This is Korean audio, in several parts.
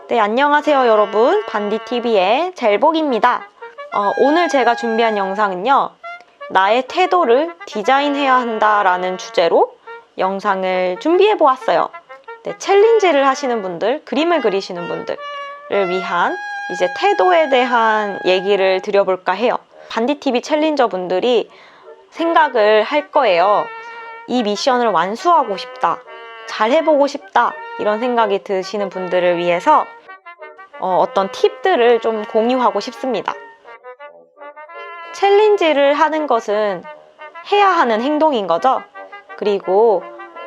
네, 안녕하세요 여러분. 반디TV의 젤복입니다. 오늘 제가 준비한 영상은요, 나의 태도를 디자인해야 한다라는 주제로 영상을 준비해 보았어요. 네, 챌린지를 하시는 분들, 그림을 그리시는 분들을 위한 이제 태도에 대한 얘기를 드려볼까 해요. 반디TV 챌린저 분들이 생각을 할 거예요. 이 미션을 완수하고 싶다, 잘 해보고 싶다, 이런 생각이 드시는 분들을 위해서 어떤 팁들을 좀 공유하고 싶습니다. 챌린지를 하는 것은 해야 하는 행동인 거죠. 그리고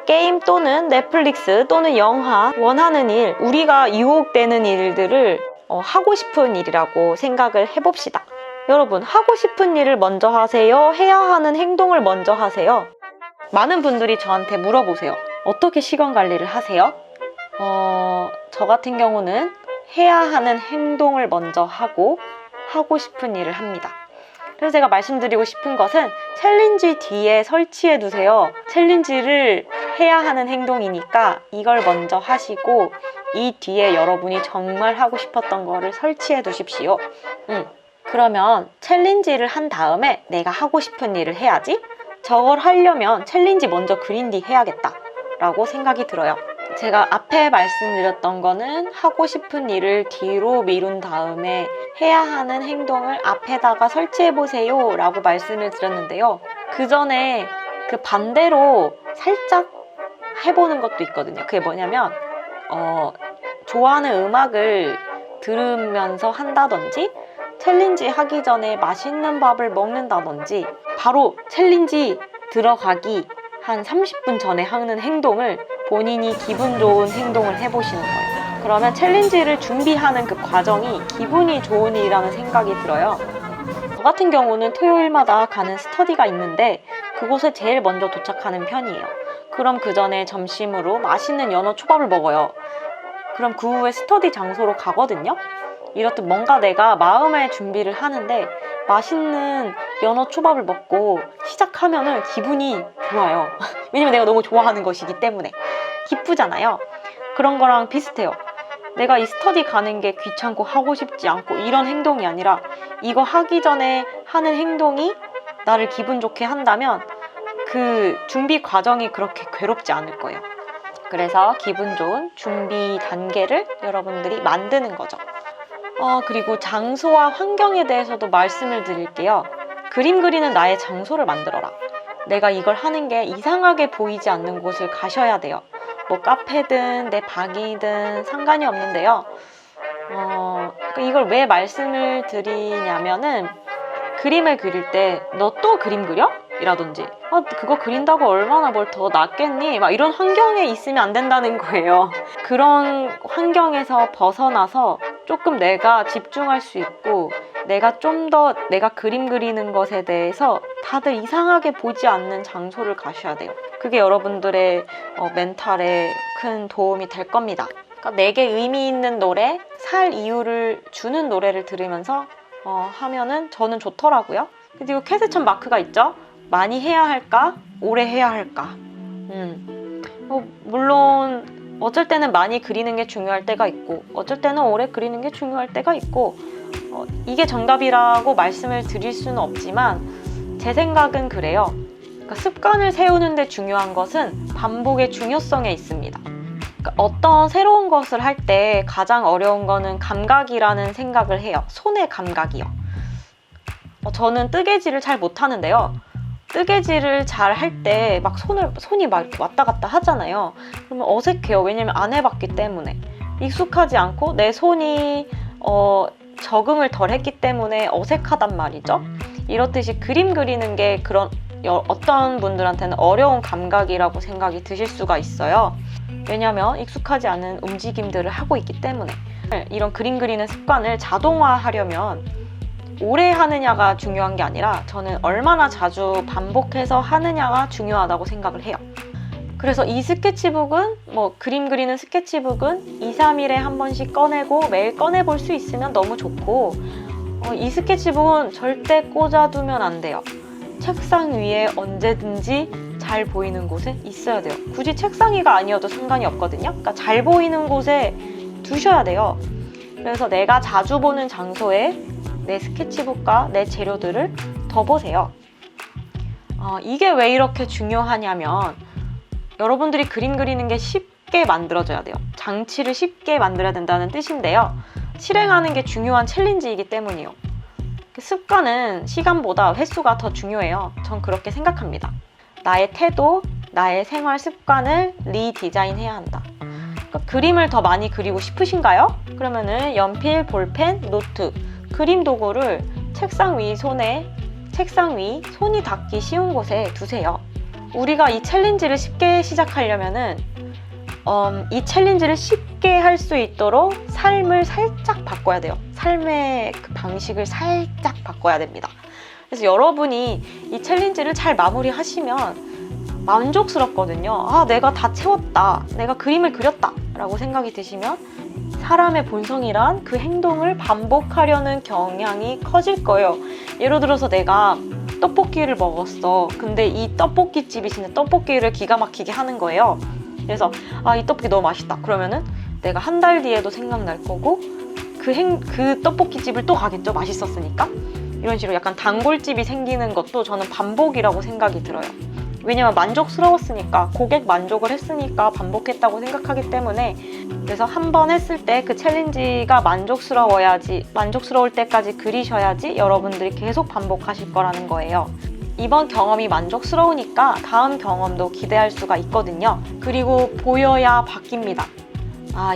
게임 또는 넷플릭스 또는 영화, 원하는 일, 우리가 유혹되는 일들을 하고 싶은 일이라고 생각을 해봅시다. 여러분, 하고 싶은 일을 먼저 하세요? 해야 하는 행동을 먼저 하세요? 많은 분들이 저한테 물어보세요. 어떻게 시간 관리를 하세요? 저 같은 경우는 해야 하는 행동을 먼저 하고 하고 싶은 일을 합니다. 그래서 제가 말씀드리고 싶은 것은 챌린지 뒤에 설치해 두세요. 챌린지를 해야 하는 행동이니까 이걸 먼저 하시고 이 뒤에 여러분이 정말 하고 싶었던 거를 설치해 두십시오. 그러면 챌린지를 한 다음에 내가 하고 싶은 일을 해야지. 저걸 하려면 챌린지 먼저 그린 뒤 해야겠다 라고 생각이 들어요. 제가 앞에 말씀드렸던 거는 하고 싶은 일을 뒤로 미룬 다음에 해야 하는 행동을 앞에다가 설치해보세요 라고 말씀을 드렸는데요. 그 전에 그 반대로 살짝 해보는 것도 있거든요. 그게 뭐냐면 좋아하는 음악을 들으면서 한다든지, 챌린지 하기 전에 맛있는 밥을 먹는다든지, 바로 챌린지 들어가기 한 30분 전에 하는 행동을 본인이 기분 좋은 행동을 해보시는 거예요. 그러면 챌린지를 준비하는 그 과정이 기분이 좋은 일이라는 생각이 들어요. 저 같은 경우는 토요일마다 가는 스터디가 있는데 그곳에 제일 먼저 도착하는 편이에요. 그럼 그 전에 점심으로 맛있는 연어 초밥을 먹어요. 그럼 그 후에 스터디 장소로 가거든요. 이렇듯 뭔가 내가 마음의 준비를 하는데 맛있는 연어 초밥을 먹고 시작하면은 기분이 좋아요. 왜냐면 내가 너무 좋아하는 것이기 때문에 기쁘잖아요. 그런 거랑 비슷해요. 내가 이 스터디 가는 게 귀찮고 하고 싶지 않고 이런 행동이 아니라 이거 하기 전에 하는 행동이 나를 기분 좋게 한다면 그 준비 과정이 그렇게 괴롭지 않을 거예요. 그래서 기분 좋은 준비 단계를 여러분들이 만드는 거죠. 그리고 장소와 환경에 대해서도 말씀을 드릴게요. 그림 그리는 나의 장소를 만들어라. 내가 이걸 하는 게 이상하게 보이지 않는 곳을 가셔야 돼요. 뭐 카페든 내 방이든 상관이 없는데요. 이걸 왜 말씀을 드리냐면은, 그림을 그릴 때 너 또 그림 그려? 이라든지 그거 그린다고 얼마나 뭘 더 낫겠니? 막 이런 환경에 있으면 안 된다는 거예요. 그런 환경에서 벗어나서 조금 내가 집중할 수 있고 내가 좀 더 내가 그림 그리는 것에 대해서 다들 이상하게 보지 않는 장소를 가셔야 돼요. 그게 여러분들의 멘탈에 큰 도움이 될 겁니다. 그러니까 내게 의미 있는 노래, 살 이유를 주는 노래를 들으면서 하면은 저는 좋더라고요. 그리고 캐스천 마크가 있죠. 많이 해야 할까? 오래 해야 할까? 물론 어쩔 때는 많이 그리는 게 중요할 때가 있고 어쩔 때는 오래 그리는 게 중요할 때가 있고 이게 정답이라고 말씀을 드릴 수는 없지만 제 생각은 그래요. 그러니까 습관을 세우는 데 중요한 것은 반복의 중요성에 있습니다. 그러니까 어떤 새로운 것을 할 때 가장 어려운 거는 감각이라는 생각을 해요. 손의 감각이요. 저는 뜨개질을 잘 못하는데요. 뜨개질을 잘 할 때 막 손이 막 이렇게 왔다 갔다 하잖아요. 그러면 어색해요. 왜냐면 안 해봤기 때문에. 익숙하지 않고 내 손이 적응을 덜 했기 때문에 어색하단 말이죠. 이렇듯이 그림 그리는 게 어떤 분들한테는 어려운 감각이라고 생각이 드실 수가 있어요. 왜냐면 익숙하지 않은 움직임들을 하고 있기 때문에. 이런 그림 그리는 습관을 자동화하려면 오래 하느냐가 중요한 게 아니라 저는 얼마나 자주 반복해서 하느냐가 중요하다고 생각을 해요. 그래서 이 스케치북은 그림 그리는 스케치북은 2, 3일에 한 번씩 꺼내고 매일 꺼내볼 수 있으면 너무 좋고, 이 스케치북은 절대 꽂아두면 안 돼요. 책상 위에 언제든지 잘 보이는 곳에 있어야 돼요. 굳이 책상 위가 아니어도 상관이 없거든요. 그러니까 잘 보이는 곳에 두셔야 돼요. 그래서 내가 자주 보는 장소에 내 스케치북과 내 재료들을 둬보세요. 이게 왜 이렇게 중요하냐면 여러분들이 그림 그리는 게 쉽게 만들어져야 돼요. 장치를 쉽게 만들어야 된다는 뜻인데요. 실행하는 게 중요한 챌린지이기 때문이에요. 습관은 시간보다 횟수가 더 중요해요. 전 그렇게 생각합니다. 나의 태도, 나의 생활 습관을 리디자인해야 한다. 그러니까 그림을 더 많이 그리고 싶으신가요? 그러면은 연필, 볼펜, 노트, 그림 도구를 책상 위 손이 닿기 쉬운 곳에 두세요. 우리가 이 챌린지를 쉽게 시작하려면은 이 챌린지를 쉽게 할 수 있도록 삶을 살짝 바꿔야 돼요. 삶의 그 방식을 살짝 바꿔야 됩니다. 그래서 여러분이 이 챌린지를 잘 마무리하시면 만족스럽거든요. 내가 다 채웠다. 내가 그림을 그렸다. 라고 생각이 드시면 사람의 본성이란 그 행동을 반복하려는 경향이 커질 거예요. 예를 들어서 내가 떡볶이를 먹었어. 근데 이 떡볶이집이 진짜 떡볶이를 기가 막히게 하는 거예요. 그래서 이 떡볶이 너무 맛있다. 그러면은 내가 한 달 뒤에도 생각날 거고 그 떡볶이집을 또 가겠죠. 맛있었으니까. 이런 식으로 약간 단골집이 생기는 것도 저는 반복이라고 생각이 들어요. 왜냐면 만족스러웠으니까, 고객 만족을 했으니까 반복했다고 생각하기 때문에. 그래서 한 번 했을 때 그 챌린지가 만족스러울 때까지 그리셔야지 여러분들이 계속 반복하실 거라는 거예요. 이번 경험이 만족스러우니까 다음 경험도 기대할 수가 있거든요. 그리고 보여야 바뀝니다.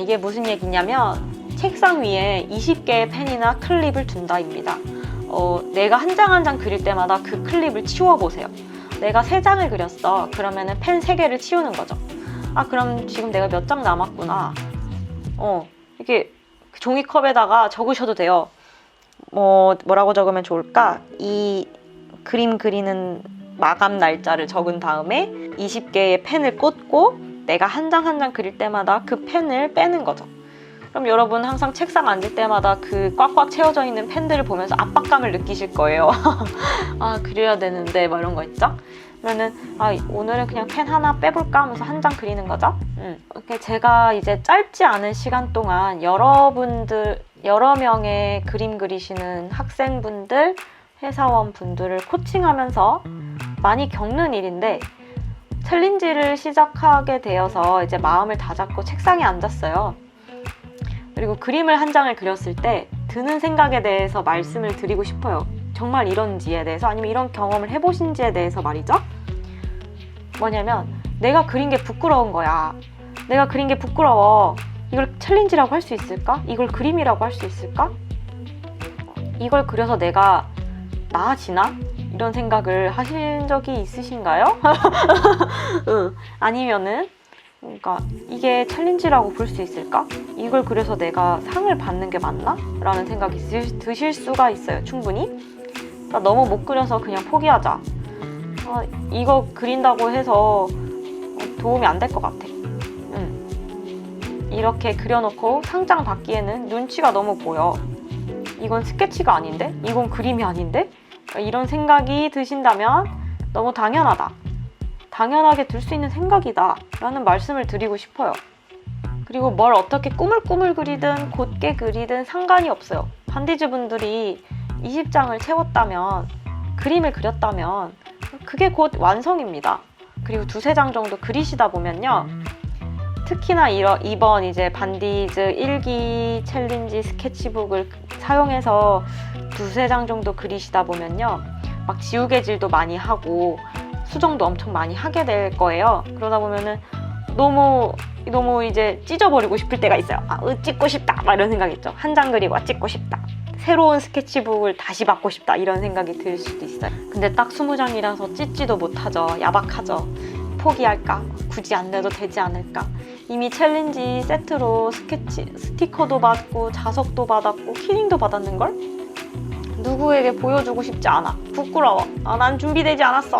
이게 무슨 얘기냐면 책상 위에 20개의 펜이나 클립을 둔다입니다. 내가 한 장 한 장 그릴 때마다 그 클립을 치워보세요. 내가 3장을 그렸어. 그러면은 펜 3개를 치우는 거죠. 그럼 지금 내가 몇 장 남았구나. 이렇게 종이컵에다가 적으셔도 돼요. 뭐라고 적으면 좋을까? 이 그림 그리는 마감 날짜를 적은 다음에 20개의 펜을 꽂고 내가 한 장 한 장 그릴 때마다 그 펜을 빼는 거죠. 그럼 여러분 항상 책상 앉을 때마다 그 꽉꽉 채워져 있는 pen들을 보면서 압박감을 느끼실 거예요. 그려야 되는데 뭐 이런 거 있죠? 그러면은 오늘은 그냥 펜 하나 빼볼까 하면서 한 장 그리는 거죠. 이렇게 제가 이제 짧지 않은 시간 동안 여러 명의 그림 그리시는 학생분들, 회사원분들을 코칭하면서 많이 겪는 일인데, 챌린지를 시작하게 되어서 이제 마음을 다잡고 책상에 앉았어요. 그리고 그림을 한 장을 그렸을 때 드는 생각에 대해서 말씀을 드리고 싶어요. 정말 이런지에 대해서, 아니면 이런 경험을 해보신지에 대해서 말이죠. 뭐냐면 내가 그린 게 부끄러운 거야. 내가 그린 게 부끄러워. 이걸 챌린지라고 할 수 있을까? 이걸 그림이라고 할 수 있을까? 이걸 그려서 내가 나아지나? 이런 생각을 하신 적이 있으신가요? 아니면은 그러니까 이게 챌린지라고 볼 수 있을까? 이걸 그려서 내가 상을 받는 게 맞나? 라는 생각이 드실 수가 있어요. 충분히. 나 너무 못 그려서 그냥 포기하자. 이거 그린다고 해서 도움이 안 될 것 같아. 이렇게 그려놓고 상장 받기에는 눈치가 너무 보여. 이건 스케치가 아닌데? 이건 그림이 아닌데? 이런 생각이 드신다면 너무 당연하다. 당연하게 들 수 있는 생각이다 라는 말씀을 드리고 싶어요. 그리고 뭘 어떻게 꾸물꾸물 그리든 곧게 그리든 상관이 없어요. 반디즈 분들이 20장을 채웠다면, 그림을 그렸다면 그게 곧 완성입니다. 그리고 2-3장 정도 그리시다 보면요, 특히나 이번 이제 반디즈 1기 챌린지 스케치북을 사용해서 2-3장 정도 그리시다 보면요, 막 지우개질도 많이 하고 수정도 엄청 많이 하게 될 거예요. 그러다 보면은 너무 이제 찢어버리고 싶을 때가 있어요. 찍고 싶다 막 이런 생각이 있죠. 한 장 그리고 찍고 싶다. 새로운 스케치북을 다시 받고 싶다 이런 생각이 들 수도 있어요. 근데 딱 20장이라서 찢지도 못하죠. 야박하죠. 포기할까? 굳이 안 내도 되지 않을까? 이미 챌린지 세트로 스티커도 받고 자석도 받았고 키링도 받았는걸? 누구에게 보여주고 싶지 않아. 부끄러워. 난 준비되지 않았어.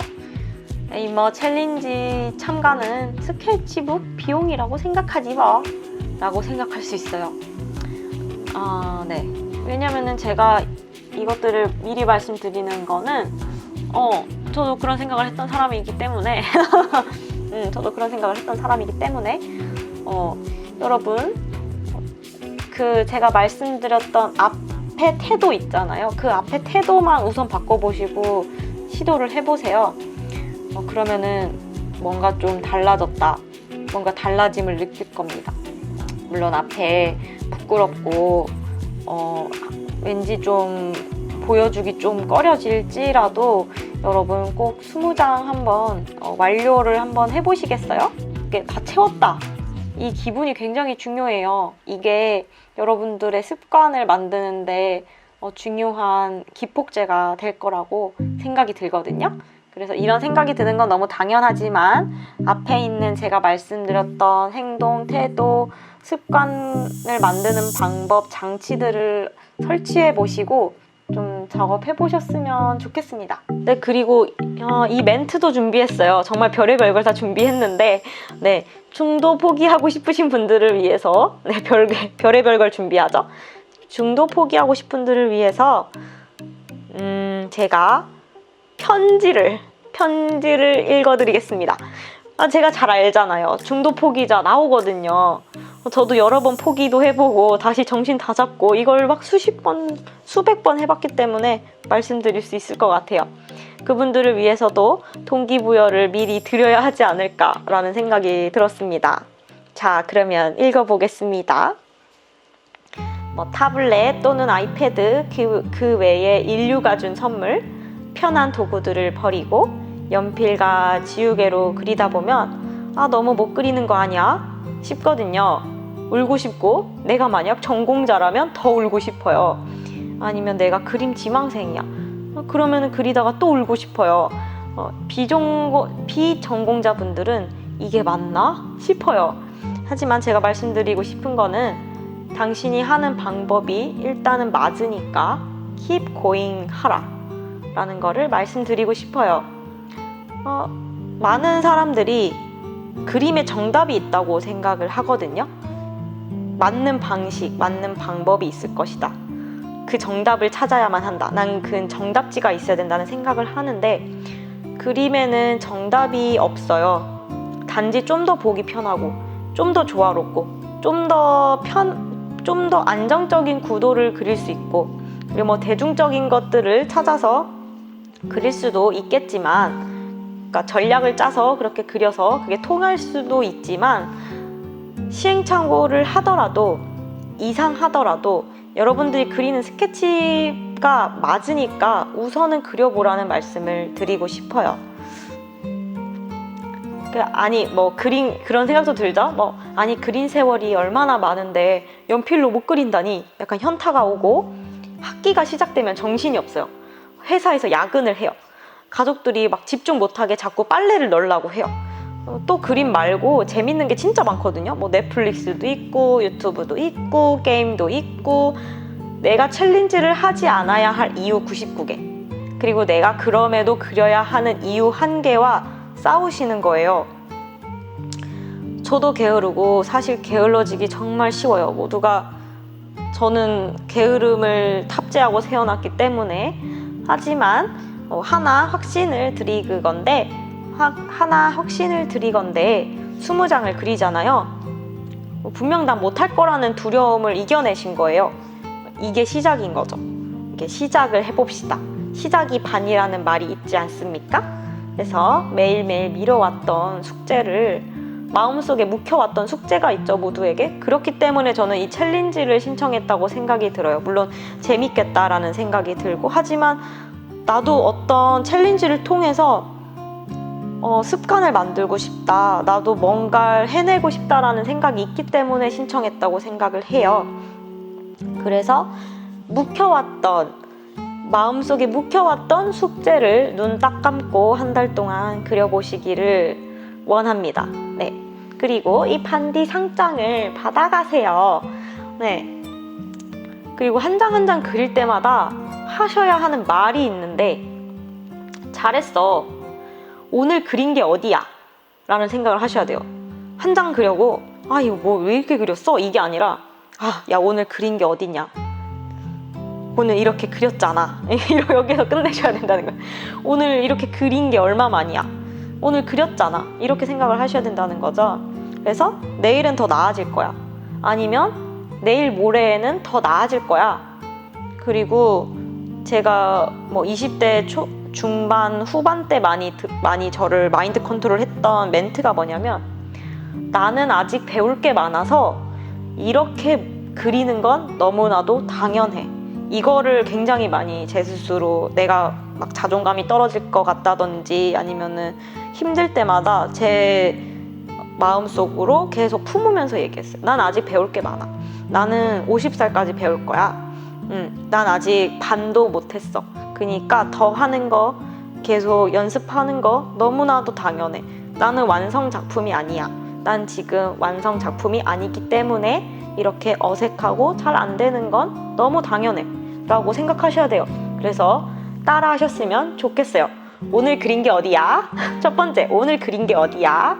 챌린지 참가는 스케치북 비용이라고 생각하지 뭐 라고 생각할 수 있어요. 네. 왜냐면은 제가 이것들을 미리 말씀드리는 거는 저도 그런 생각을 했던 사람이기 때문에 여러분 그 제가 말씀드렸던 앞에 태도 있잖아요. 그 앞에 태도만 우선 바꿔보시고 시도를 해보세요. 그러면은 뭔가 좀 달라졌다, 뭔가 달라짐을 느낄 겁니다. 물론 앞에 부끄럽고 왠지 좀 보여주기 좀 꺼려질지라도 여러분 꼭 20장 한번 완료를 한번 해보시겠어요? 이게 다 채웠다, 이 기분이 굉장히 중요해요. 이게 여러분들의 습관을 만드는데 중요한 기폭제가 될 거라고 생각이 들거든요. 그래서 이런 생각이 드는 건 너무 당연하지만 앞에 있는 제가 말씀드렸던 행동, 태도, 습관을 만드는 방법, 장치들을 설치해 보시고 좀 작업해 보셨으면 좋겠습니다. 네, 그리고 이 멘트도 준비했어요. 정말 별의별 걸 다 준비했는데, 네, 중도 포기하고 싶으신 분들을 위해서, 네, 별의별 걸 준비하죠. 중도 포기하고 싶은 분들을 위해서 제가 편지를 읽어드리겠습니다. 제가 잘 알잖아요. 중도 포기자 나오거든요. 저도 여러 번 포기도 해보고 다시 정신 다 잡고 이걸 막 수백 번 해봤기 때문에 말씀드릴 수 있을 것 같아요. 그분들을 위해서도 동기부여를 미리 드려야 하지 않을까라는 생각이 들었습니다. 자, 그러면 읽어보겠습니다. 타블렛 또는 아이패드 그 외에 인류가 준 선물, 편한 도구들을 버리고 연필과 지우개로 그리다 보면 너무 못 그리는 거 아니야? 싶거든요. 울고 싶고, 내가 만약 전공자라면 더 울고 싶어요. 아니면 내가 그림 지망생이야. 그러면 그리다가 또 울고 싶어요. 비전공자분들은 이게 맞나 싶어요. 하지만 제가 말씀드리고 싶은 거는 당신이 하는 방법이 일단은 맞으니까 keep going 하라 라는 거를 말씀드리고 싶어요. 많은 사람들이 그림에 정답이 있다고 생각을 하거든요. 맞는 방식, 맞는 방법이 있을 것이다. 그 정답을 찾아야만 한다. 난 그 정답지가 있어야 된다는 생각을 하는데 그림에는 정답이 없어요. 단지 좀 더 보기 편하고 좀 더 조화롭고 좀 더 안정적인 구도를 그릴 수 있고, 그리고 대중적인 것들을 찾아서 그릴 수도 있겠지만, 그러니까 전략을 짜서 그렇게 그려서 그게 통할 수도 있지만, 시행착오를 하더라도 이상하더라도 여러분들이 그리는 스케치가 맞으니까 우선은 그려보라는 말씀을 드리고 싶어요. 그런 생각도 들죠? 그린 세월이 얼마나 많은데 연필로 못 그린다니, 약간 현타가 오고, 학기가 시작되면 정신이 없어요. 회사에서 야근을 해요. 가족들이 막 집중 못하게 자꾸 빨래를 널라고 해요. 또 그림 말고 재밌는 게 진짜 많거든요. 넷플릭스도 있고 유튜브도 있고 게임도 있고, 내가 챌린지를 하지 않아야 할 이유 99개, 그리고 내가 그럼에도 그려야 하는 이유 1개와 싸우시는 거예요. 저도 게으르고 사실 게을러지기 정말 쉬워요. 모두가 저는 게으름을 탑재하고 태어났기 때문에. 하지만 하나 확신을 드리건데 20장을 그리잖아요. 분명 난 못할 거라는 두려움을 이겨내신 거예요. 이게 시작인 거죠. 이게 시작을 해봅시다. 시작이 반이라는 말이 있지 않습니까? 그래서 매일매일 미뤄왔던 숙제를, 마음속에 묵혀왔던 숙제가 있죠, 모두에게. 그렇기 때문에 저는 이 챌린지를 신청했다고 생각이 들어요. 물론 재밌겠다라는 생각이 들고, 하지만 나도 어떤 챌린지를 통해서 습관을 만들고 싶다, 나도 뭔가를 해내고 싶다라는 생각이 있기 때문에 신청했다고 생각을 해요. 그래서 마음속에 묵혀왔던 숙제를 눈 딱 감고 한 달 동안 그려보시기를 원합니다. 네. 그리고 이 반디 상장을 받아가세요. 네. 그리고 한 장 한 장 그릴 때마다 하셔야 하는 말이 있는데, 잘했어, 오늘 그린 게 어디야? 라는 생각을 하셔야 돼요. 한 장 그려고 이거 왜 이렇게 그렸어? 이게 아니라 야, 오늘 그린 게 어디냐? 오늘 이렇게 그렸잖아. 여기서 끝내셔야 된다는 거예요. 오늘 이렇게 그린 게 얼마만이야? 오늘 그렸잖아. 이렇게 생각을 하셔야 된다는 거죠. 그래서 내일은 더 나아질 거야. 아니면 내일 모레는 더 나아질 거야. 그리고 제가 뭐 20대 중반 후반 때 많이 저를 마인드 컨트롤 했던 멘트가 뭐냐면, 나는 아직 배울 게 많아서 이렇게 그리는 건 너무나도 당연해. 이거를 굉장히 많이 제 스스로, 내가 막 자존감이 떨어질 것 같다든지 아니면은 힘들 때마다 제 마음속으로 계속 품으면서 얘기했어요. 난 아직 배울 게 많아. 나는 50살까지 배울 거야. 난 아직 반도 못했어. 그러니까 더 하는 거, 계속 연습하는 거 너무나도 당연해. 나는 완성 작품이 아니야. 난 지금 완성 작품이 아니기 때문에 이렇게 어색하고 잘 안 되는 건 너무 당연해 라고 생각하셔야 돼요. 그래서 따라 하셨으면 좋겠어요. 오늘 그린 게 어디야? 첫 번째, 오늘 그린 게 어디야?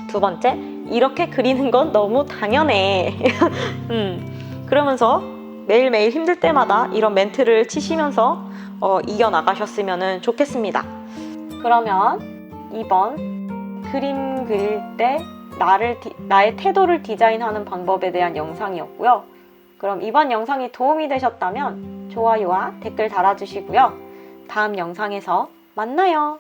두 번째, 이렇게 그리는 건 너무 당연해. 그러면서 매일매일 힘들 때마다 이런 멘트를 치시면서 이겨나가셨으면 좋겠습니다. 그러면 이번 그림 그릴 때 나의 태도를 디자인하는 방법에 대한 영상이었고요. 그럼 이번 영상이 도움이 되셨다면 좋아요와 댓글 달아주시고요. 다음 영상에서 만나요.